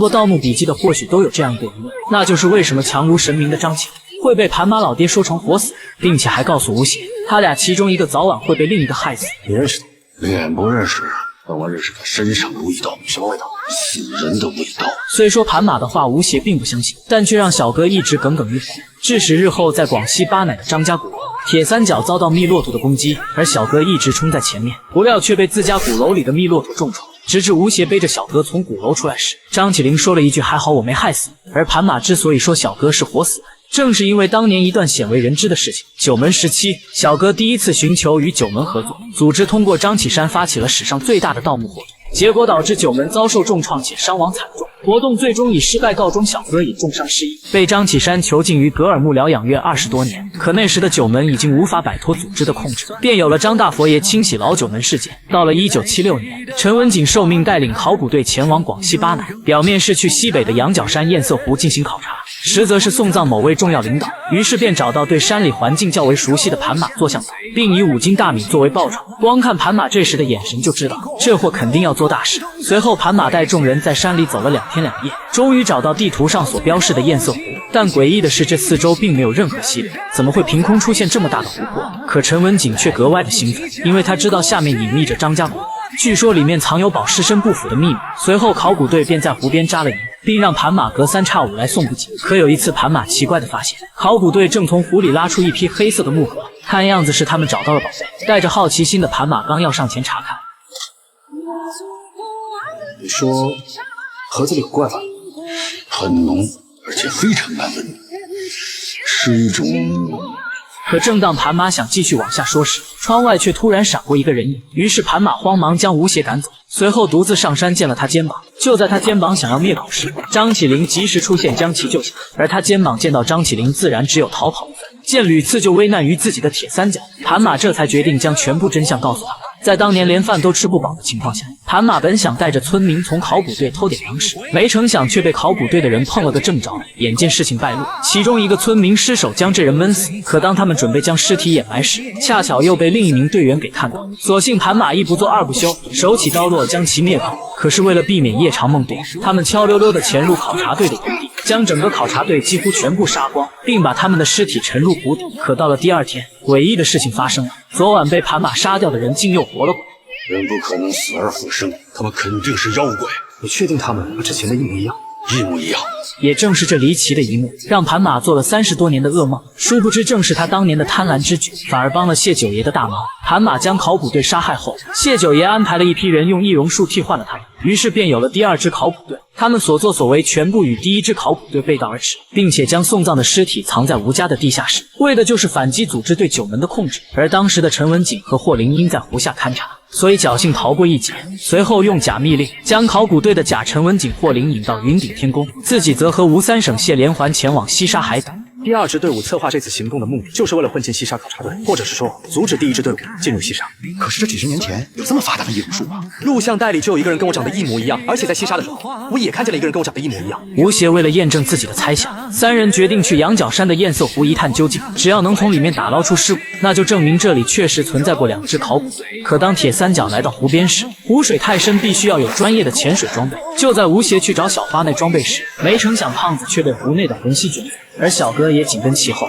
过《盗墓笔记》的或许都有这样一个疑问，那就是为什么强如神明的张起灵会被盘马老爹说成活死人，并且还告诉吴邪，他俩其中一个早晚会被另一个害死。你认识他？脸不认识，但我认识他身上的味道。什么味道？死人的味道。虽说盘马的话吴邪并不相信，但却让小哥一直耿耿于怀，致使日后在广西巴乃的张家鼓楼，铁三角遭到密骆驼的攻击，而小哥一直冲在前面，不料却被自家鼓楼里的密骆驼重创。直至吴邪背着小哥从鼓楼出来时，张起灵说了一句还好我没害死你。而盘马之所以说小哥是活死人，正是因为当年一段鲜为人知的事情。九门时期，小哥第一次寻求与九门合作，组织通过张启山发起了史上最大的盗墓活动，结果导致九门遭受重创且伤亡惨重。活动最终以失败告终，小哥以重伤失忆，被张启山囚禁于格尔木疗养院20多年。可那时的九门已经无法摆脱组织的控制，便有了张大佛爷清洗老九门事件。到了1976年，陈文锦受命带领考古队前往广西巴乃，表面是去西北的羊角山堰塞湖进行考察，实则是送葬某位重要领导。于是便找到对山里环境较为熟悉的盘马做向导，并以5斤大米作为报酬。光看盘马这时的眼神就知道，这货肯定要做大事。随后盘马带众人在山里走了2天2夜，终于找到地图上所标示的堰塞湖。但诡异的是，这四周并没有任何溪流，怎么会凭空出现这么大的湖泊？可陈文锦却格外的兴奋，因为他知道下面隐匿着张家鼓楼，据说里面藏有保尸身不腐的秘密。随后考古队便在湖边扎了营，并让盘马隔3差5来送补给。可有一次，盘马奇怪的发现，考古队正从湖里拉出一批黑色的木盒，看样子是他们找到了宝贝。带着好奇心的盘马刚要上前查看，你说盒子里有怪味，很浓，而且非常难闻，是一种……可正当盘马想继续往下说时，窗外却突然闪过一个人影。于是盘马慌忙将吴邪赶走，随后独自上山见了他肩膀。就在他肩膀想要灭口时，张起灵及时出现将其救下，而他肩膀见到张起灵自然只有逃跑一分。见屡次救危难于自己的铁三角，盘马这才决定将全部真相告诉他们。在当年连饭都吃不饱的情况下，盘马本想带着村民从考古队偷点粮食，没成想却被考古队的人碰了个正着。眼见事情败露，其中一个村民失手将这人闷死。可当他们准备将尸体掩埋时，恰巧又被另一名队员给看到。所幸盘马一不做二不休，手起刀落将其灭口。可是为了避免夜长梦多，他们悄溜溜地潜入考察队的营地，将整个考察队几乎全部杀光，并把他们的尸体沉入湖底。可到了第2天，诡异的事情发生了，昨晚被盘马杀掉的人竟又活了过来。人不可能死而复生，他们肯定是妖怪。你确定他们和之前的一模一样？一模一样。也正是这离奇的一幕，让盘马做了30多年的噩梦。殊不知，正是他当年的贪婪之举，反而帮了谢九爷的大忙。盘马将考古队杀害后，谢九爷安排了一批人用易容术替换了他们，于是便有了第2支考古队。他们所作所为全部与第1支考古队背道而驰，并且将送葬的尸体藏在吴家的地下室，为的就是反击组织对九门的控制。而当时的陈文锦和霍灵英在湖下勘察，所以侥幸逃过一劫。随后用假密令将考古队的假陈文锦、霍灵引到云顶天宫，自己则和吴3省谢连环前往西沙海等。第2支队伍策划这次行动的目的，就是为了混进西沙考察队，或者是说阻止第1支队伍进入西沙。可是这几十年前有这么发达的易容术吗？录像带里就有一个人跟我长得一模一样，而且在西沙的时候，我也看见了一个人跟我长得一模一样。吴邪为了验证自己的猜想，3人决定去羊角山的堰塞湖一探究竟。只要能从里面打捞出尸骨，那就证明这里确实存在过2支考古队。可当铁三角来到湖边时，湖水太深，必须要有专业的潜水装备。就在吴邪去找小发那装备时，没成想胖子却被湖内的虹吸卷走，而小哥也紧跟其后。